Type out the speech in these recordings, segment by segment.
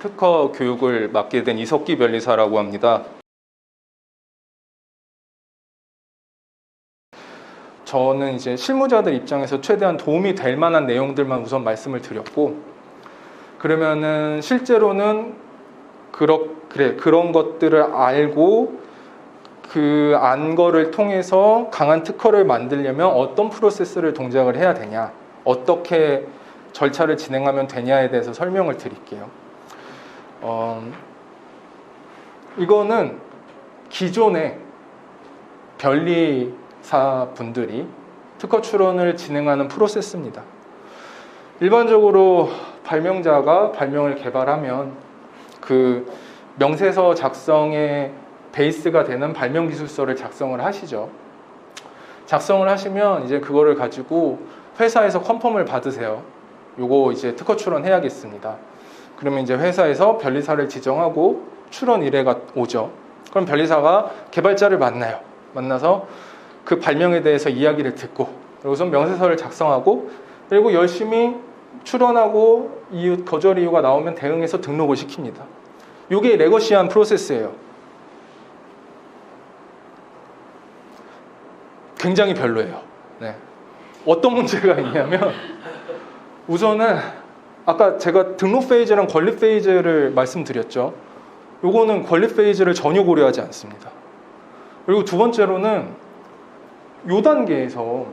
특허 교육을 맡게 된 이석기 변리사라고 합니다. 저는 이제 실무자들 입장에서 최대한 도움이 될 만한 내용들만 우선 말씀을 드렸고, 그러면은 실제로는 그런 것들을 알고 그 안 거를 통해서 강한 특허를 만들려면 어떤 프로세스를 동작을 해야 되냐, 어떻게 절차를 진행하면 되냐에 대해서 설명을 드릴게요. 이거는 기존의 변리사 분들이 특허 출원을 진행하는 프로세스입니다. 일반적으로 발명자가 발명을 개발하면 그 명세서 작성의 베이스가 되는 발명기술서를 작성을 하시죠. 작성을 하시면 이제 그거를 가지고 회사에서 컨펌을 받으세요. 요거 이제 특허 출원해야겠습니다. 그러면 이제 회사에서 변리사를 지정하고 출원 의뢰가 오죠. 그럼 변리사가 개발자를 만나요. 만나서 그 발명에 대해서 이야기를 듣고, 그리고서 명세서를 작성하고, 그리고 열심히 출원하고 거절 이유가 나오면 대응해서 등록을 시킵니다. 이게 레거시한 프로세스예요. 굉장히 별로예요. 네. 어떤 문제가 있냐면, 우선은 아까 제가 등록 페이지랑 건립 페이지를 말씀드렸죠. 요거는 건립 페이지를 전혀 고려하지 않습니다. 그리고 두 번째로는 요 단계에서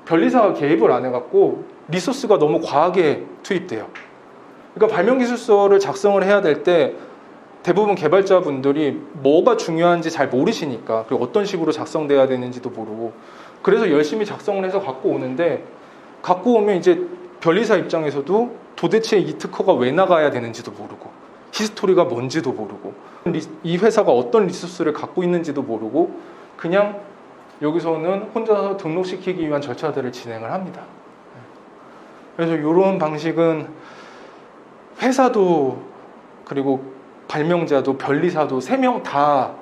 변리사가 개입을 안 해갖고 리소스가 너무 과하게 투입돼요. 그러니까 발명기술서를 작성을 해야 될 때 대부분 개발자분들이 뭐가 중요한지 잘 모르시니까, 그리고 어떤 식으로 작성돼야 되는지도 모르고, 그래서 열심히 작성을 해서 갖고 오는데, 갖고 오면 이제 변리사 입장에서도 도대체 이 특허가 왜 나가야 되는지도 모르고, 히스토리가 뭔지도 모르고, 이 회사가 어떤 리소스를 갖고 있는지도 모르고, 그냥 여기서는 혼자서 등록시키기 위한 절차들을 진행을 합니다. 그래서 이런 방식은 회사도, 그리고 발명자도, 변리사도 3명 다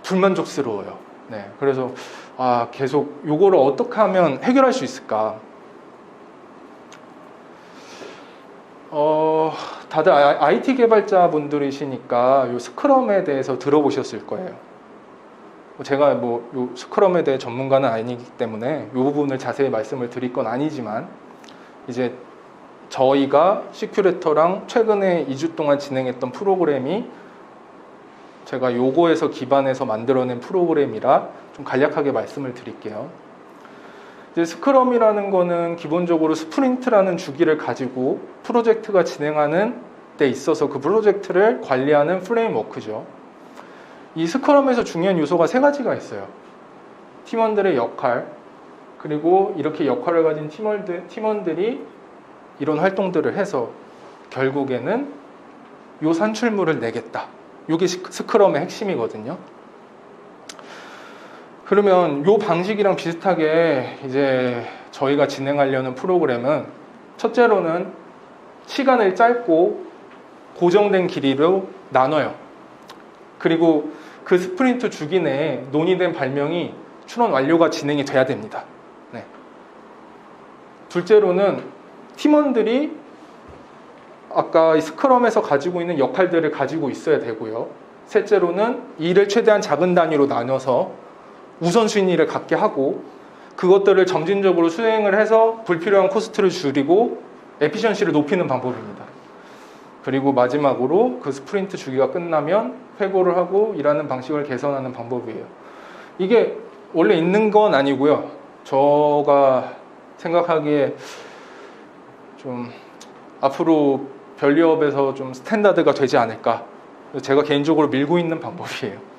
불만족스러워요. 네, 그래서 계속 요거를 어떻게 하면 해결할 수 있을까? 다들 IT 개발자 분들이시니까 요 스크럼에 대해서 들어보셨을 거예요. 제가 요 스크럼에 대해 전문가는 아니기 때문에 이 부분을 자세히 말씀을 드릴 건 아니지만, 이제 저희가 시큐레터랑 최근에 2주 동안 진행했던 프로그램이 제가 요거에서 기반해서 만들어낸 프로그램이라 좀 간략하게 말씀을 드릴게요. 이제 스크럼이라는 거는 기본적으로 스프린트라는 주기를 가지고 프로젝트가 진행하는 데 있어서 그 프로젝트를 관리하는 프레임워크죠. 이 스크럼에서 중요한 요소가 3가지가 있어요. 팀원들의 역할, 그리고 이렇게 역할을 가진 팀원들이 이런 활동들을 해서 결국에는 요 산출물을 내겠다. 이게 스크럼의 핵심이거든요. 그러면 요 방식이랑 비슷하게 이제 저희가 진행하려는 프로그램은, 첫째로는 시간을 짧고 고정된 길이로 나눠요. 그리고 그 스프린트 주기 내에 논의된 발명이 출원 완료가 진행이 돼야 됩니다. 네. 둘째로는 팀원들이 아까 스크럼에서 가지고 있는 역할들을 가지고 있어야 되고요. 셋째로는 일을 최대한 작은 단위로 나눠서 우선순위를 갖게 하고, 그것들을 점진적으로 수행을 해서 불필요한 코스트를 줄이고 에피션시를 높이는 방법입니다. 그리고 마지막으로 그 스프린트 주기가 끝나면 회고를 하고 일하는 방식을 개선하는 방법이에요. 이게 원래 있는 건 아니고요. 제가 생각하기에 좀 앞으로 변리업에서 좀 스탠다드가 되지 않을까, 제가 개인적으로 밀고 있는 방법이에요.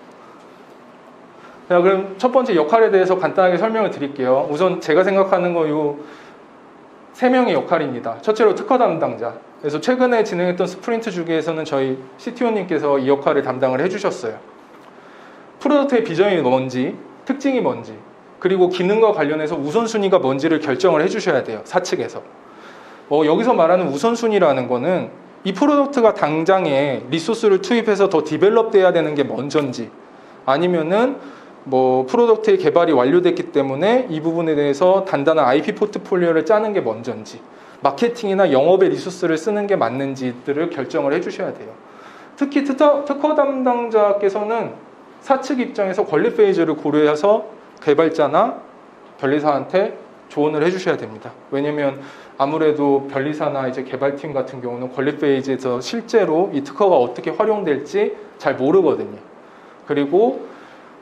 자, 그럼 첫 번째 역할에 대해서 간단하게 설명을 드릴게요. 우선 제가 생각하는 거 요 3명의 역할입니다. 첫째로 특허 담당자. 그래서 최근에 진행했던 스프린트 주기에서는 저희 CTO님께서 이 역할을 담당을 해주셨어요. 프로덕트의 비전이 뭔지, 특징이 뭔지, 그리고 기능과 관련해서 우선순위가 뭔지를 결정을 해주셔야 돼요. 사측에서. 여기서 말하는 우선순위라는 거는 이 프로덕트가 당장에 리소스를 투입해서 더 디벨롭 돼야 되는 게 먼저인지, 아니면은 프로덕트의 개발이 완료됐기 때문에 이 부분에 대해서 단단한 IP 포트폴리오를 짜는 게 먼저인지, 마케팅이나 영업의 리소스를 쓰는 게 맞는지들을 결정을 해주셔야 돼요. 특히 특허 담당자께서는 사측 입장에서 권리 페이지를 고려해서 개발자나 변리사한테 조언을 해주셔야 됩니다. 왜냐면 아무래도 변리사나 이제 개발팀 같은 경우는 권리 페이지에서 실제로 이 특허가 어떻게 활용될지 잘 모르거든요. 그리고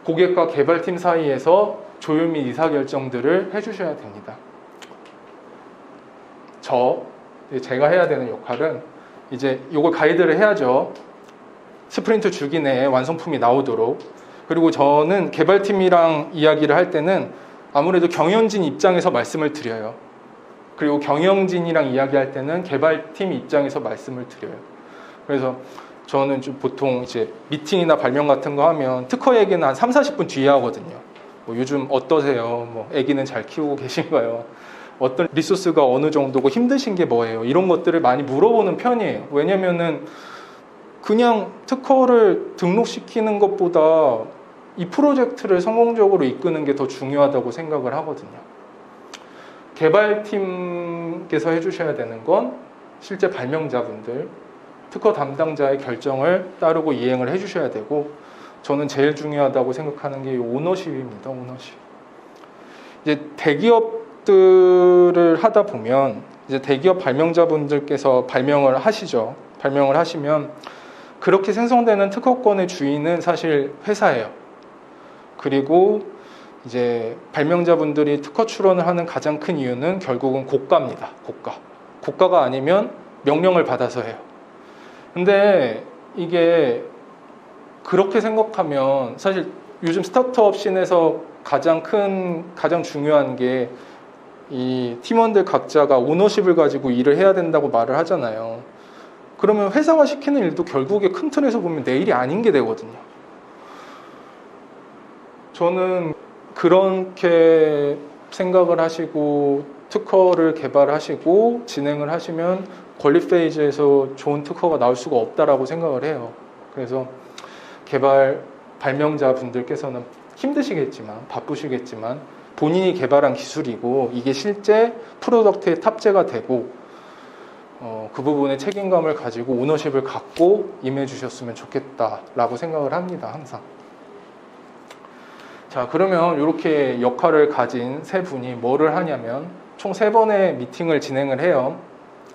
고객과 개발팀 사이에서 조율 및 의사결정들을 해주셔야 됩니다. 제가 해야 되는 역할은 이제 이걸 가이드를 해야죠. 스프린트 주기 내에 완성품이 나오도록. 그리고 저는 개발팀이랑 이야기를 할 때는 아무래도 경영진 입장에서 말씀을 드려요. 그리고 경영진이랑 이야기할 때는 개발팀 입장에서 말씀을 드려요. 그래서 저는 좀 보통 이제 미팅이나 발명 같은 거 하면 특허 얘기는 한 3-40분 뒤에 하거든요. 뭐 요즘 어떠세요? 뭐 아기는 잘 키우고 계신가요? 어떤 리소스가 어느 정도고 힘드신 게 뭐예요? 이런 것들을 많이 물어보는 편이에요. 왜냐면은 그냥 특허를 등록시키는 것보다 이 프로젝트를 성공적으로 이끄는 게 더 중요하다고 생각을 하거든요. 개발팀께서 해주셔야 되는 건 실제 발명자분들, 특허 담당자의 결정을 따르고 이행을 해주셔야 되고, 저는 제일 중요하다고 생각하는 게 오너십입니다. 오너십. 이제 대기업들을 하다 보면 이제 대기업 발명자분들께서 발명을 하시죠. 발명을 하시면 그렇게 생성되는 특허권의 주인은 사실 회사예요. 그리고 이제 발명자분들이 특허 출원을 하는 가장 큰 이유는 결국은 고가입니다. 고가가 아니면 명령을 받아서 해요. 근데 이게 그렇게 생각하면 사실 요즘 스타트업 씬에서 가장 중요한 게 이 팀원들 각자가 오너십을 가지고 일을 해야 된다고 말을 하잖아요. 그러면 회사가 시키는 일도 결국에 큰 틀에서 보면 내 일이 아닌 게 되거든요. 저는 그렇게 생각을 하시고 특허를 개발하시고 진행을 하시면 권리 페이지에서 좋은 특허가 나올 수가 없다라고 생각을 해요. 그래서 발명자 분들께서는 힘드시겠지만, 바쁘시겠지만 본인이 개발한 기술이고 이게 실제 프로덕트에 탑재가 되고 그 부분에 책임감을 가지고 오너십을 갖고 임해 주셨으면 좋겠다라고 생각을 합니다. 항상. 자, 그러면 이렇게 역할을 가진 세 분이 뭐를 하냐면 총 3번의 미팅을 진행을 해요.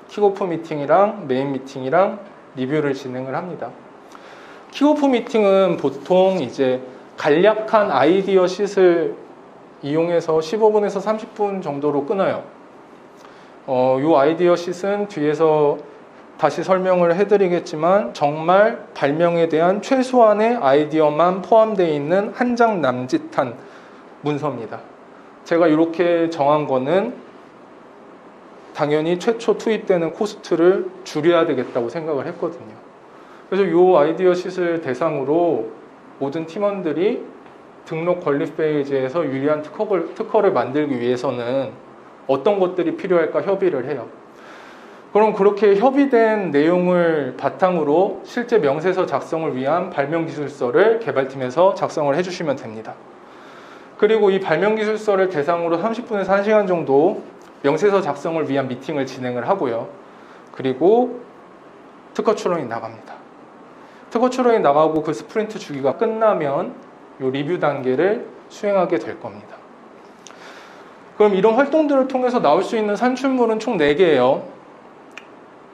킥오프 미팅이랑 메인 미팅이랑 리뷰를 진행을 합니다. 킥오프 미팅은 보통 이제 간략한 아이디어 쉿을 이용해서 15분에서 30분 정도로 끊어요. 이 아이디어 쉿은 뒤에서 다시 설명을 해드리겠지만 정말 발명에 대한 최소한의 아이디어만 포함되어 있는 한 장 남짓한 문서입니다. 제가 이렇게 정한 거는 당연히 최초 투입되는 코스트를 줄여야 되겠다고 생각을 했거든요. 그래서 이 아이디어 쉿을 대상으로 모든 팀원들이 등록 권리 페이지에서 유리한 특허를 만들기 위해서는 어떤 것들이 필요할까 협의를 해요. 그럼 그렇게 협의된 내용을 바탕으로 실제 명세서 작성을 위한 발명기술서를 개발팀에서 작성을 해주시면 됩니다. 그리고 이 발명기술서를 대상으로 30분에서 1시간 정도 명세서 작성을 위한 미팅을 진행을 하고요. 그리고 특허 출원이 나갑니다. 특허 출원이 나가고 그 스프린트 주기가 끝나면 이 리뷰 단계를 수행하게 될 겁니다. 그럼 이런 활동들을 통해서 나올 수 있는 산출물은 총 4개예요.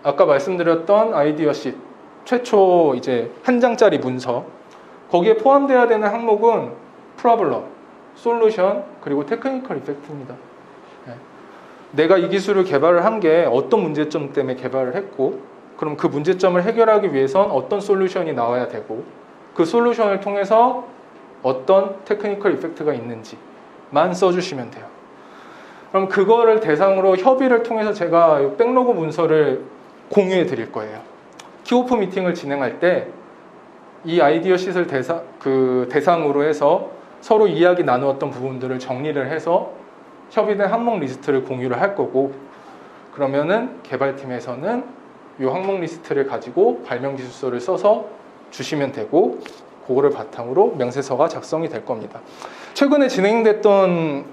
아까 말씀드렸던 아이디어 쉿, 최초 이제 한 장짜리 문서, 거기에 포함되어야 되는 항목은 프로블럼, 솔루션, 그리고 테크니컬 이펙트입니다. 내가 이 기술을 개발을 한 게 어떤 문제점 때문에 개발을 했고, 그럼 그 문제점을 해결하기 위해선 어떤 솔루션이 나와야 되고, 그 솔루션을 통해서 어떤 테크니컬 이펙트가 있는지만 써주시면 돼요. 그럼 그거를 대상으로 협의를 통해서 제가 백로그 문서를 공유해 드릴 거예요. 킥오프 미팅을 진행할 때 이 아이디어 쉿을 대상으로 해서 서로 이야기 나누었던 부분들을 정리를 해서 협의된 항목 리스트를 공유를 할 거고, 그러면은 개발팀에서는 이 항목 리스트를 가지고 발명기술서를 써서 주시면 되고, 그거를 바탕으로 명세서가 작성이 될 겁니다. 최근에 진행됐던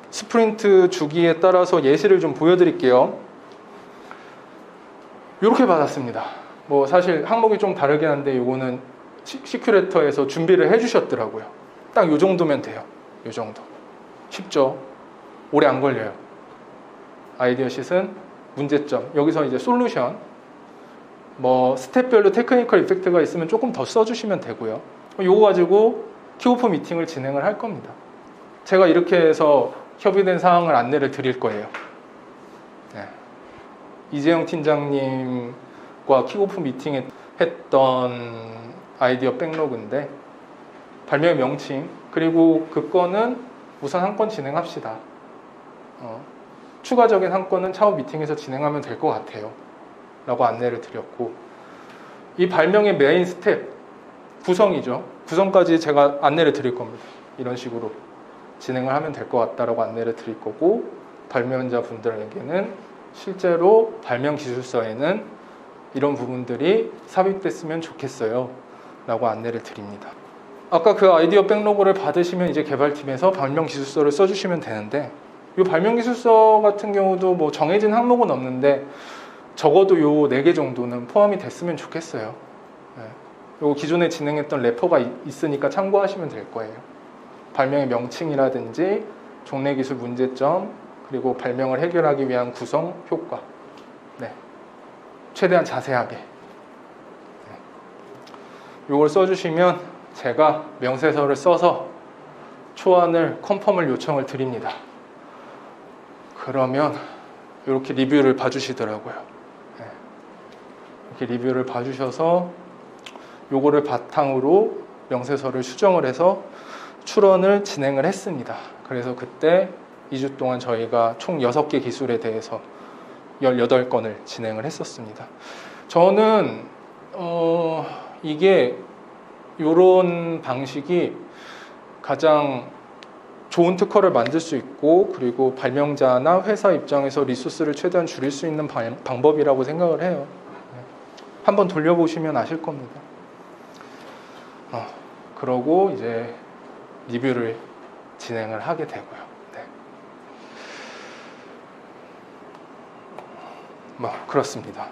스프린트 주기에 따라서 예시를 좀 보여드릴게요. 이렇게 받았습니다. 뭐 사실 항목이 좀 다르긴 한데 요거는 시큐레이터에서 준비를 해주셨더라고요. 딱 요 정도면 돼요. 요 정도. 쉽죠? 오래 안 걸려요. 아이디어 싯은 문제점. 여기서 이제 솔루션. 뭐 스텝별로 테크니컬 이펙트가 있으면 조금 더 써주시면 되고요. 요거 가지고 킥오프 미팅을 진행을 할 겁니다. 제가 이렇게 해서 협의된 사항을 안내를 드릴 거예요. 네. 이재영 팀장님과 킥오프 미팅에 했던 아이디어 백로그인데 발명의 명칭 그리고 그 건은 우선 한 건 진행합시다. 추가적인 한 건은 차후 미팅에서 진행하면 될 것 같아요. 라고 안내를 드렸고 이 발명의 메인 스텝 구성이죠. 구성까지 제가 안내를 드릴 겁니다. 이런 식으로 진행을 하면 될 것 같다라고 안내를 드릴 거고 발명자 분들에게는 실제로 발명 기술서에는 이런 부분들이 삽입됐으면 좋겠어요 라고 안내를 드립니다. 아까 그 아이디어 백로그를 받으시면 이제 개발팀에서 발명 기술서를 써주시면 되는데 이 발명 기술서 같은 경우도 뭐 정해진 항목은 없는데 적어도 요 4개 정도는 포함이 됐으면 좋겠어요. 네. 요 기존에 진행했던 레퍼가 있으니까 참고하시면 될 거예요. 발명의 명칭이라든지 종래 기술 문제점 그리고 발명을 해결하기 위한 구성 효과. 네. 최대한 자세하게. 네. 요걸 써주시면 제가 명세서를 써서 초안을 컨펌을 요청을 드립니다. 그러면 이렇게 리뷰를 봐주시더라고요. 네. 이렇게 리뷰를 봐주셔서 요거를 바탕으로 명세서를 수정을 해서 출원을 진행을 했습니다. 그래서 그때 2주 동안 저희가 총 6개 기술에 대해서 18건을 진행을 했었습니다. 저는 이게 이런 방식이 가장 좋은 특허를 만들 수 있고 그리고 발명자나 회사 입장에서 리소스를 최대한 줄일 수 있는 방법이라고 생각을 해요. 한번 돌려보시면 아실 겁니다. 그러고 이제 리뷰를 진행을 하게 되고요. 네. 뭐 그렇습니다.